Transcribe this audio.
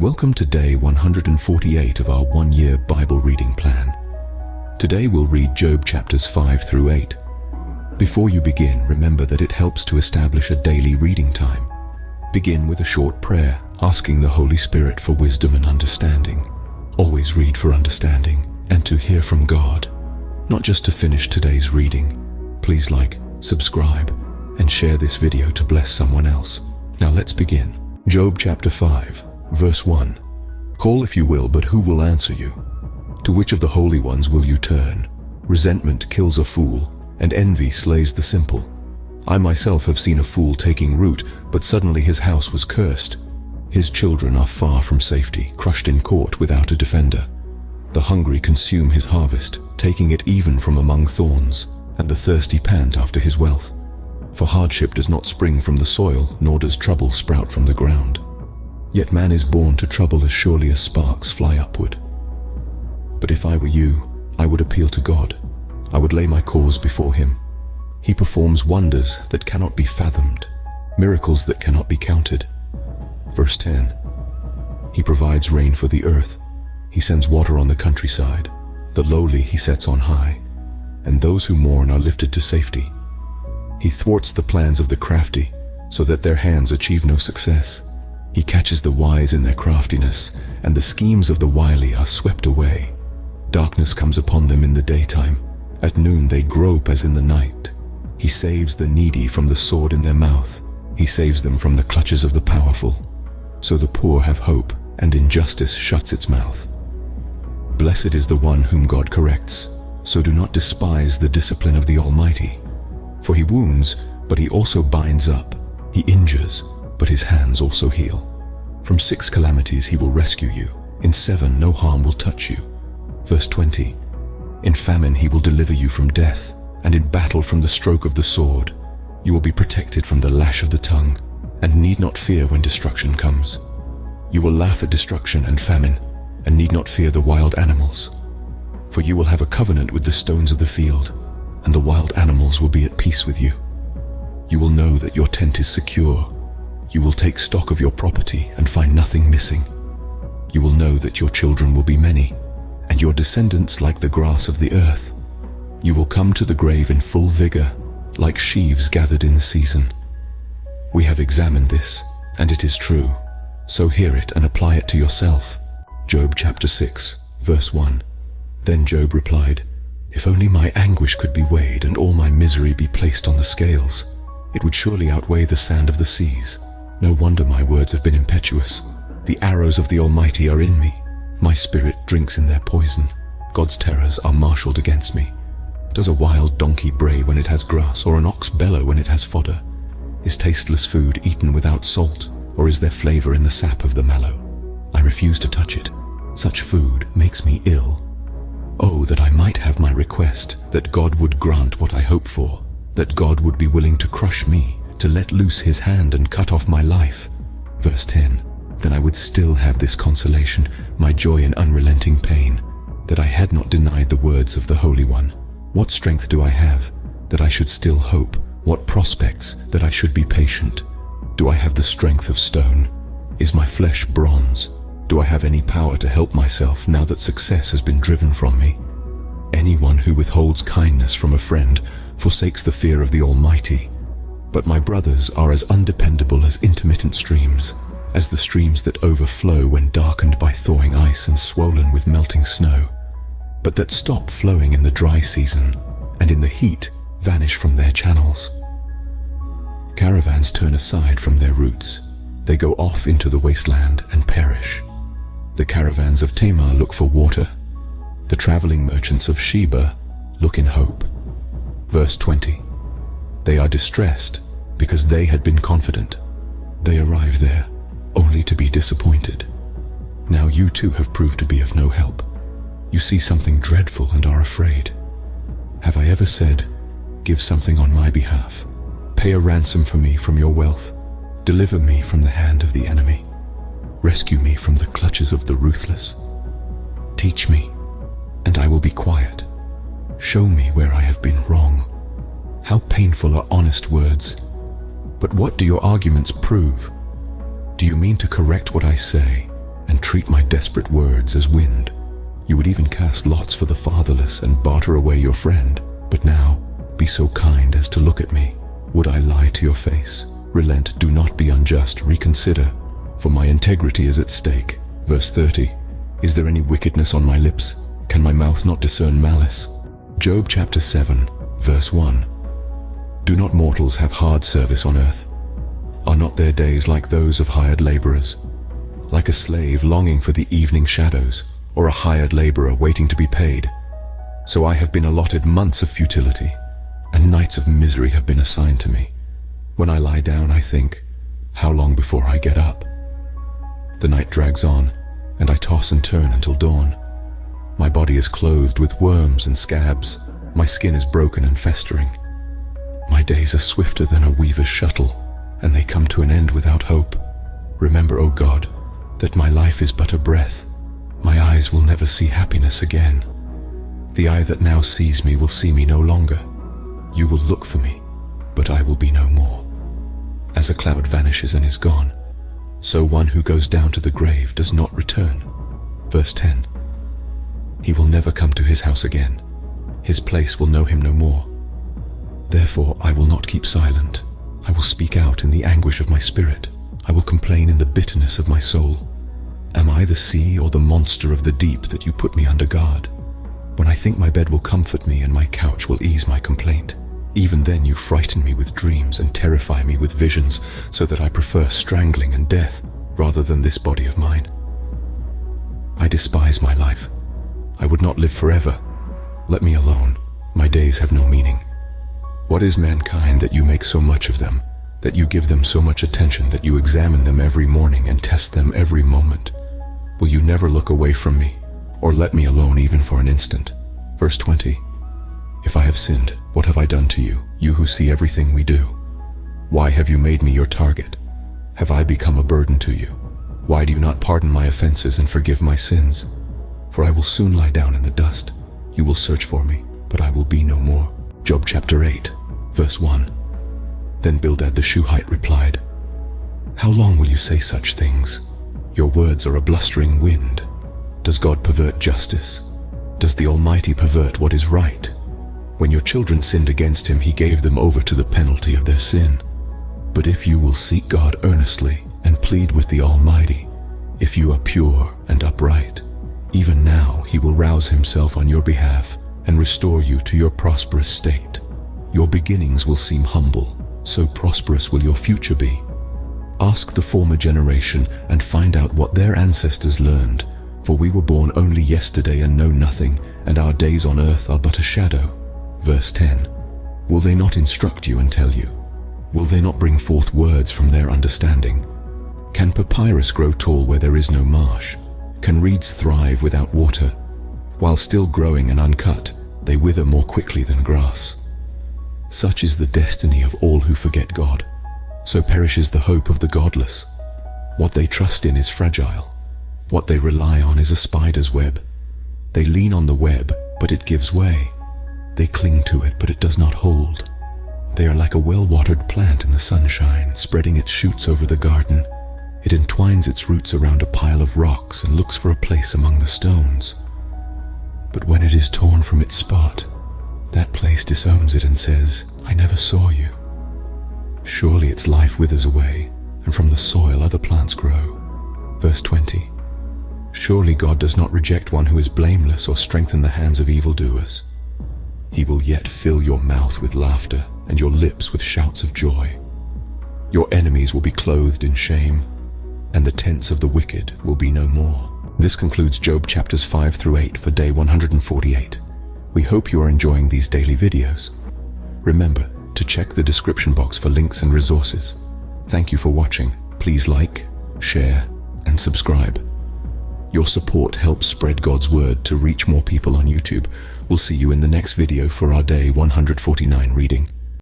Welcome to day 148 of our one-year Bible reading plan. Today we'll read Job chapters 5 through 8. Before you begin, remember that it helps to establish a daily reading time. Begin with a short prayer, asking the Holy Spirit for wisdom and understanding. Always read for understanding and to hear from God, not just to finish today's reading. Please like, subscribe, and share this video to bless someone else. Now let's begin. Job chapter 5, verse 1. Call if you will, but who will answer you? To which of the holy ones will you turn? Resentment kills a fool, and envy slays the simple. I myself have seen a fool taking root, but suddenly his house was cursed. His children are far from safety, crushed in court without a defender. The hungry consume his harvest, taking it even from among thorns, and the thirsty pant after his wealth. For hardship does not spring from the soil, nor does trouble sprout from the ground. Yet man is born to trouble as surely as sparks fly upward. But if I were you, I would appeal to God. I would lay my cause before him. He performs wonders that cannot be fathomed, miracles that cannot be counted. Verse 10. He provides rain for the earth. He sends water on the countryside. The lowly he sets on high, and those who mourn are lifted to safety. He thwarts the plans of the crafty, so that their hands achieve no success. He catches the wise in their craftiness, and the schemes of the wily are swept away. Darkness comes upon them in the daytime. At noon they grope as in the night. He saves the needy from the sword in their mouth. He saves them from the clutches of the powerful. So the poor have hope, and injustice shuts its mouth. Blessed is the one whom God corrects. So do not despise the discipline of the Almighty. For he wounds, but he also binds up. He injures, but his hands also heal. From 6 calamities he will rescue you. In 7 no harm will touch you. Verse 20. In famine he will deliver you from death, and in battle from the stroke of the sword. You will be protected from the lash of the tongue, and need not fear when destruction comes. You will laugh at destruction and famine, and need not fear the wild animals. For you will have a covenant with the stones of the field, and the wild animals will be at peace with you. You will know that your tent is secure. You will take stock of your property and find nothing missing. You will know that your children will be many, and your descendants like the grass of the earth. You will come to the grave in full vigor, like sheaves gathered in the season. We have examined this, and it is true. So hear it and apply it to yourself. Job chapter 6, verse 1. Then Job replied, If only my anguish could be weighed and all my misery be placed on the scales, it would surely outweigh the sand of the seas. No wonder my words have been impetuous. The arrows of the Almighty are in me. My spirit drinks in their poison. God's terrors are marshaled against me. Does a wild donkey bray when it has grass, or an ox bellow when it has fodder? Is tasteless food eaten without salt, or is there flavor in the sap of the mallow? I refuse to touch it. Such food makes me ill. Oh, that I might have my request, that God would grant what I hope for, that God would be willing to crush me, to let loose his hand and cut off my life. Verse 10. Then I would still have this consolation, my joy in unrelenting pain, that I had not denied the words of the Holy One. What strength do I have, that I should still hope? What prospects, that I should be patient? Do I have the strength of stone? Is my flesh bronze? Do I have any power to help myself now that success has been driven from me? Anyone who withholds kindness from a friend forsakes the fear of the Almighty. But my brothers are as undependable as intermittent streams, as the streams that overflow when darkened by thawing ice and swollen with melting snow, but that stop flowing in the dry season, and in the heat vanish from their channels. Caravans turn aside from their routes. They go off into the wasteland and perish. The caravans of Tamar look for water. The traveling merchants of Sheba look in hope. Verse 20. They are distressed because they had been confident. They arrive there only to be disappointed. Now you too have proved to be of no help. You see something dreadful and are afraid. Have I ever said, Give something on my behalf? Pay a ransom for me from your wealth. Deliver me from the hand of the enemy. Rescue me from the clutches of the ruthless. Teach me, and I will be quiet. Show me where I have been wrong. How painful are honest words. But what do your arguments prove? Do you mean to correct what I say and treat my desperate words as wind. You would even cast lots for the fatherless and barter away your friend. But now, be so kind as to look at me. Would I lie to your face? Relent, do not be unjust, reconsider, for my integrity is at stake. Verse 30. Is there any wickedness on my lips? Can my mouth not discern malice? Job chapter 7, verse 1. Do not mortals have hard service on earth? Are not their days like those of hired laborers? Like a slave longing for the evening shadows, or a hired laborer waiting to be paid? So I have been allotted months of futility, and nights of misery have been assigned to me. When I lie down, I think, how long before I get up? The night drags on, and I toss and turn until dawn. My body is clothed with worms and scabs. My skin is broken and festering. My days are swifter than a weaver's shuttle, and they come to an end without hope. Remember, O God, that my life is but a breath. My eyes will never see happiness again. The eye that now sees me will see me no longer. You will look for me, but I will be no more. As a cloud vanishes and is gone, so one who goes down to the grave does not return. Verse 10. He will never come to his house again. His place will know him no more. Therefore I will not keep silent. I will speak out in the anguish of my spirit. I will complain in the bitterness of my soul. Am I the sea or the monster of the deep that you put me under guard? When I think my bed will comfort me and my couch will ease my complaint, even then you frighten me with dreams and terrify me with visions, so that I prefer strangling and death rather than this body of mine. I despise my life. I would not live forever. Let me alone. My days have no meaning. What is mankind that you make so much of them, that you give them so much attention, that you examine them every morning and test them every moment? Will you never look away from me, or let me alone even for an instant? Verse 20. If I have sinned, what have I done to you, you who see everything we do? Why have you made me your target? Have I become a burden to you? Why do you not pardon my offenses and forgive my sins? For I will soon lie down in the dust. You will search for me, but I will be no more. Job chapter 8, verse 1. Then Bildad the Shuhite replied, How long will you say such things? Your words are a blustering wind. Does God pervert justice? Does the Almighty pervert what is right? When your children sinned against him, he gave them over to the penalty of their sin. But if you will seek God earnestly and plead with the Almighty, if you are pure and upright, even now he will rouse himself on your behalf and restore you to your prosperous state. Your beginnings will seem humble, so prosperous will your future be. Ask the former generation and find out what their ancestors learned, for we were born only yesterday and know nothing, and our days on earth are but a shadow. Verse 10. Will they not instruct you and tell you? Will they not bring forth words from their understanding? Can papyrus grow tall where there is no marsh? Can reeds thrive without water? While still growing and uncut, they wither more quickly than grass. Such is the destiny of all who forget God. So perishes the hope of the godless. What they trust in is fragile. What they rely on is a spider's web. They lean on the web, but it gives way. They cling to it, but it does not hold. They are like a well-watered plant in the sunshine, spreading its shoots over the garden. It entwines its roots around a pile of rocks and looks for a place among the stones. But when it is torn from its spot, that place disowns it and says, I never saw you. Surely its life withers away, and from the soil other plants grow. Verse 20. Surely God does not reject one who is blameless or strengthen the hands of evildoers. He will yet fill your mouth with laughter and your lips with shouts of joy. Your enemies will be clothed in shame, and the tents of the wicked will be no more. This concludes Job chapters 5 through 8 for day 148. We hope you are enjoying these daily videos. Remember to check the description box for links and resources. Thank you for watching. Please like, share, and subscribe. Your support helps spread God's word to reach more people on YouTube. We'll see you in the next video for our day 149 reading.